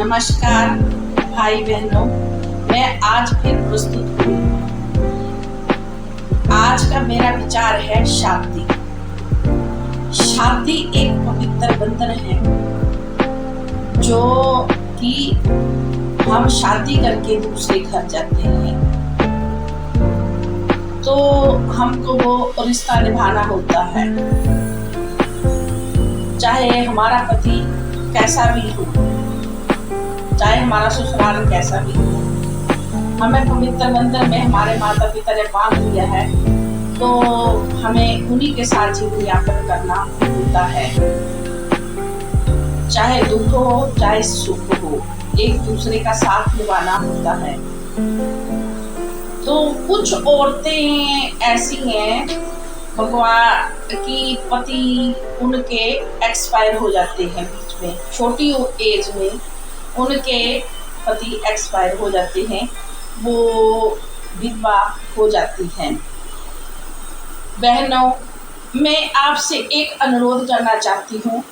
नमस्कार भाई बहनों, मैं आज फिर प्रस्तुत हूँ। आज का मेरा विचार है शादी। शादी एक पवित्र बंधन है जो कि हम शादी करके दूसरे घर जाते हैं तो हमको वो रिश्ता निभाना होता है, चाहे हमारा पति कैसा भी हो, चाहे हमारा ससुराल कैसा भी हो। हमें पवित्र बंधन में हमारे माता पिता ने बांध दिया है तो हमें उन्हीं के साथ जीवन यापन करना होता है। चाहे दुख हो चाहे सुख हो, एक दूसरे का साथ निभाना होता है। तो कुछ औरतें ऐसी हैं भगवान की पति उनके एक्सपायर हो जाते हैं, बीच में छोटी एज में उनके पति एक्सपायर हो जाते हैं, वो विधवा हो जाती हैं। बहनों, मैं आपसे एक अनुरोध करना चाहती हूँ।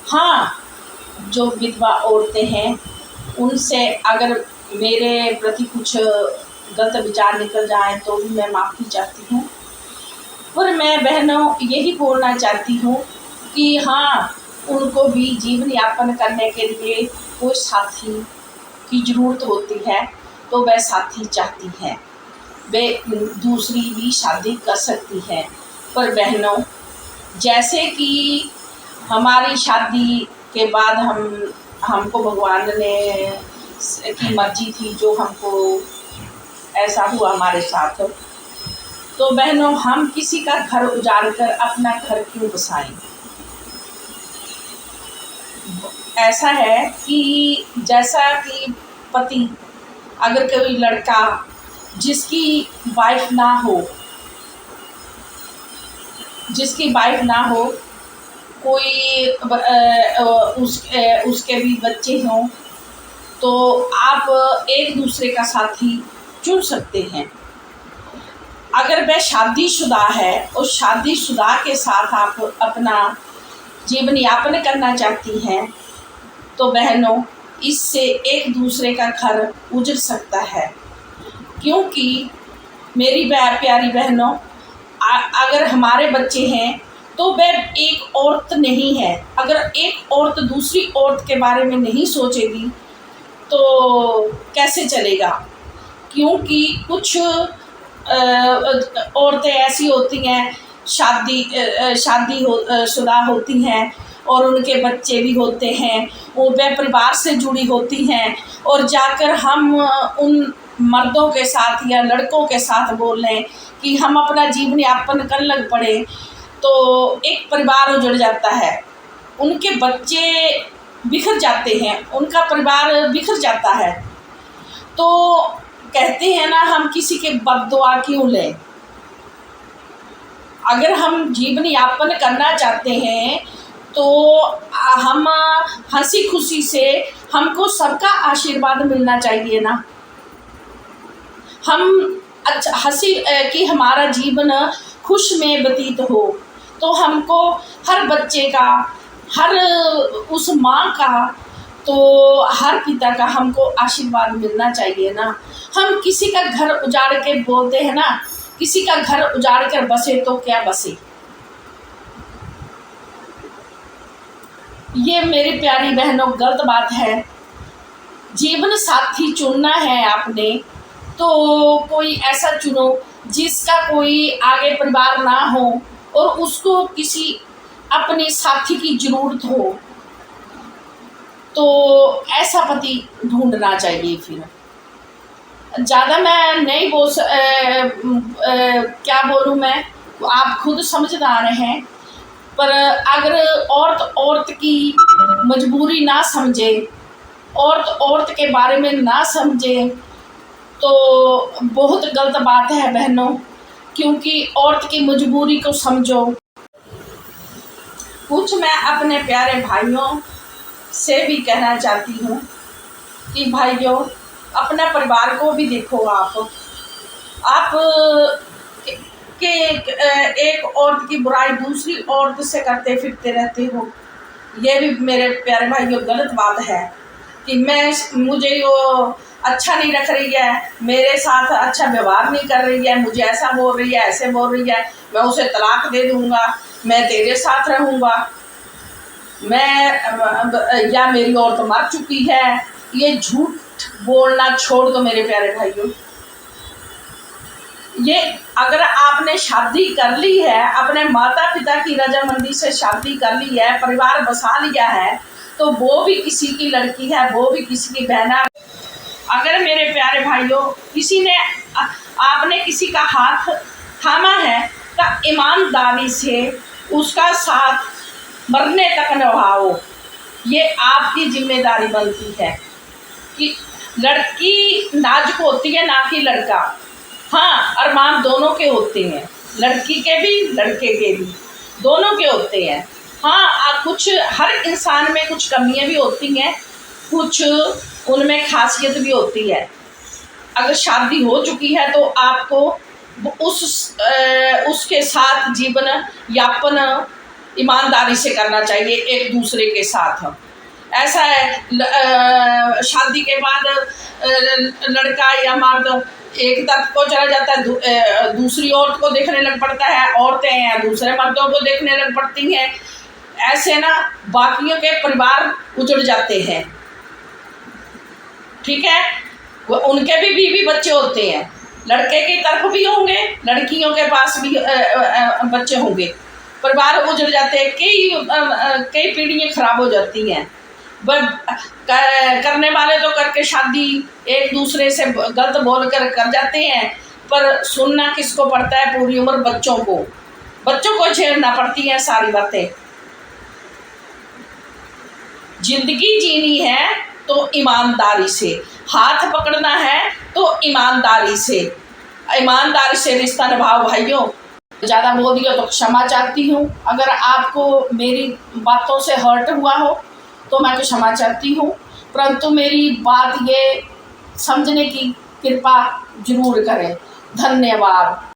हाँ, जो विधवा औरतें हैं उनसे अगर मेरे प्रति कुछ गलत विचार निकल जाए तो भी मैं माफ़ी चाहती हूँ। पर मैं बहनों यही बोलना चाहती हूँ कि हाँ, उनको भी जीवन यापन करने के लिए कोई साथी की ज़रूरत होती है तो वह साथी चाहती हैं, वे दूसरी भी शादी कर सकती हैं। पर बहनों, जैसे कि हमारी शादी के बाद हमको भगवान ने की मर्जी थी, जो हमको ऐसा हुआ हमारे साथ, तो बहनों हम किसी का घर उजाड़ कर अपना घर क्यों बसाएं। ऐसा है कि जैसा कि पति, अगर कोई लड़का जिसकी वाइफ ना हो, कोई उसके भी बच्चे हों, तो आप एक दूसरे का साथी चुन सकते हैं। अगर वह शादीशुदा है और शादीशुदा के साथ आप अपना जीवन यापन करना चाहती हैं तो बहनों इससे एक दूसरे का घर उजड़ सकता है। क्योंकि मेरी प्यारी बहनों, अगर हमारे बच्चे हैं तो वह एक औरत नहीं है। अगर एक औरत दूसरी औरत के बारे में नहीं सोचेगी तो कैसे चलेगा। क्योंकि कुछ औरतें ऐसी होती हैं, शादीशुदा होती हैं और उनके बच्चे भी होते हैं, वो वे परिवार से जुड़ी होती हैं, और जाकर हम उन मर्दों के साथ या लड़कों के साथ बोल रहे कि हम अपना जीवन यापन कर लग पड़े तो एक परिवार उजड़ जाता है, उनके बच्चे बिखर जाते हैं, उनका परिवार बिखर जाता है। तो कहते हैं ना, हम किसी के बद्दुआ क्यों लें। अगर हम जीवन यापन करना चाहते हैं तो हम हंसी खुशी से, हमको सबका आशीर्वाद मिलना चाहिए ना। हम अच्छा हंसी कि हमारा जीवन खुश में व्यतीत हो, तो हमको हर बच्चे का, हर उस माँ का, तो हर पिता का हमको आशीर्वाद मिलना चाहिए ना। हम किसी का घर उजाड़ के बोलते हैं ना, किसी का घर उजाड़ कर बसे तो क्या बसे। ये मेरी प्यारी बहनों गलत बात है। जीवन साथी चुनना है आपने तो कोई ऐसा चुनो जिसका कोई आगे परिवार ना हो और उसको किसी अपने साथी की ज़रूरत हो, तो ऐसा पति ढूंढना चाहिए। फिर ज़्यादा मैं नहीं क्या बोलूँ मैं, आप खुद समझदार हैं। पर अगर औरत की मजबूरी ना समझे, औरत के बारे में ना समझे तो बहुत गलत बात है बहनों। क्योंकि औरत की मजबूरी को समझो। कुछ मैं अपने प्यारे भाइयों से भी कहना चाहती हूँ कि भाइयों, अपना परिवार को भी देखो। आप कि एक औरत की बुराई दूसरी औरत से करते फिरते रहते हो, ये भी मेरे प्यारे भाइयों गलत बात है। कि मुझे वो अच्छा नहीं रख रही है, मेरे साथ अच्छा व्यवहार नहीं कर रही है, मुझे ऐसा बोल रही है, ऐसे बोल रही है, मैं उसे तलाक दे दूंगा, मैं तेरे साथ रहूंगा, या मेरी औरत मर चुकी है। ये झूठ बोलना छोड़ दो मेरे प्यारे भाइयों। ये अगर आपने शादी कर ली है, अपने माता पिता की रजामंदी से शादी कर ली है, परिवार बसा लिया है, तो वो भी किसी की लड़की है, वो भी किसी की बहन है। अगर मेरे प्यारे भाइयों किसी ने आपने किसी का हाथ थामा है तो ईमानदारी से उसका साथ मरने तक निभाओ। ये आपकी जिम्मेदारी बनती है कि लड़की नाजुक होती है ना कि लड़का। हाँ, अरमान दोनों के होते हैं, लड़की के भी लड़के के भी, दोनों के होते हैं। हाँ, कुछ हर इंसान में कुछ कमियां भी होती हैं, कुछ उनमें खासियत भी होती है। अगर शादी हो चुकी है तो आपको उसके साथ जीवन यापन ईमानदारी से करना चाहिए एक दूसरे के साथ। ऐसा है शादी के बाद लड़का या मर्द एक तरफ को चला जाता है, दूसरी औरत को देखने लग पड़ता है, औरतें हैं दूसरे मर्दों को देखने लग पड़ती हैं। ऐसे ना बाकियों के परिवार उजड़ जाते हैं। ठीक है, वो उनके भी बीवी बच्चे होते हैं, लड़के की तरफ भी होंगे, लड़कियों के पास भी बच्चे होंगे, परिवार उजड़ जाते हैं, कई पीढ़ियाँ खराब हो जाती हैं। करने वाले तो करके शादी एक दूसरे से गलत बोल कर जाते हैं, पर सुनना किसको पड़ता है पूरी उम्र? बच्चों को झेलना पड़ती है सारी बातें। जिंदगी जीनी है तो ईमानदारी से, हाथ पकड़ना है तो ईमानदारी से रिश्ता निभाओ भाइयों। ज़्यादा बोल दिया तो क्षमा चाहती हूँ। अगर आपको मेरी बातों से हर्ट हुआ हो तो मैं क्षमा चाहती हूँ, परंतु मेरी बात ये समझने की कृपा जरूर करें। धन्यवाद।